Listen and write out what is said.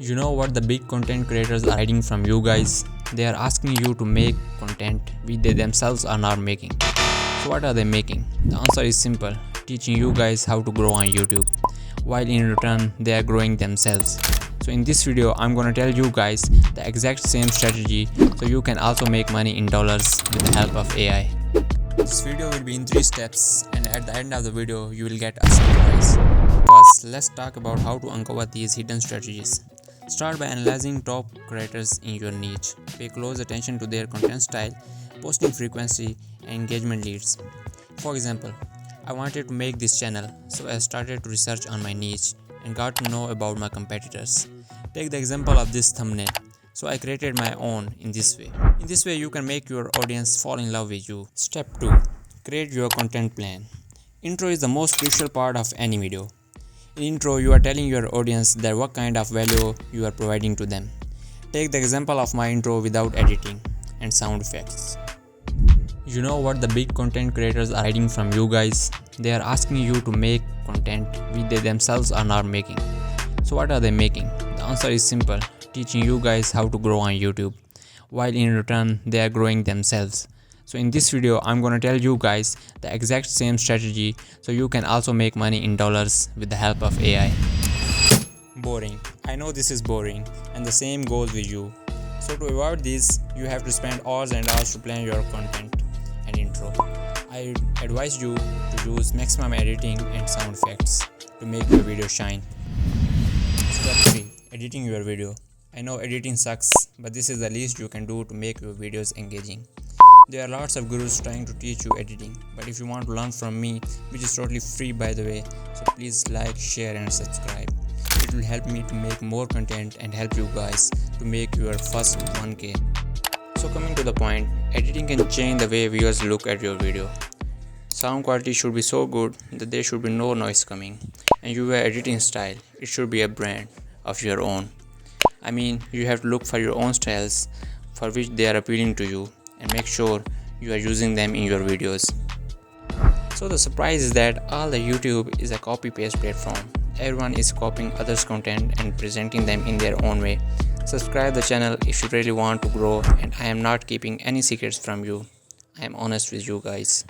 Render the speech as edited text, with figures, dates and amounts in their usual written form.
You know what the big content creators are hiding from you guys? They are asking you to make content which they themselves are not making. So what are they making? The answer is simple, teaching you guys how to grow on YouTube, while in return they are growing themselves. So in this video I'm gonna tell you guys the exact same strategy so you can also make money in dollars with the help of AI. This video will be in 3 steps, and at the end of the video you will get a surprise. First, let's talk about how to uncover these hidden strategies. Start by analyzing top creators in your niche. Pay close attention to their content style, posting frequency, and engagement leads. For example, I wanted to make this channel, so I started to research on my niche and got to know about my competitors. Take the example of this thumbnail. So I created my own in this way. In this way you can make your audience fall in love with you. Step 2. Create your content plan. Intro is the most crucial part of any video. In intro, you are telling your audience that what kind of value you are providing to them. Take the example of my intro without editing and sound effects. You know what the big content creators are hiding from you guys? They are asking you to make content which they themselves are not making. So what are they making? The answer is simple, teaching you guys how to grow on YouTube, while in return they are growing themselves. So in this video I'm gonna tell you guys the exact same strategy so you can also make money in dollars with the help of AI. Boring. I know this is boring, and the same goes with you. So to avoid this, you have to spend hours and hours to plan your content and intro. I advise you to use maximum editing and sound effects to make your video shine. Step 3. Editing your video. I know editing sucks, but this is the least you can do to make your videos engaging. There are lots of gurus trying to teach you editing, but if you want to learn from me, which is totally free by the way, so please like, share and subscribe. It will help me to make more content and help you guys to make your first 1K. So coming to the point, editing can change the way viewers look at your video. Sound quality should be so good that there should be no noise coming, and your editing style, it should be a brand of your own. I mean, you have to look for your own styles for which they are appealing to you, and make sure you are using them in your videos. So the surprise is that all the YouTube is a copy-paste platform. Everyone is copying others' content and presenting them in their own way. Subscribe the channel if you really want to grow, and I am not keeping any secrets from you. I am honest with you guys.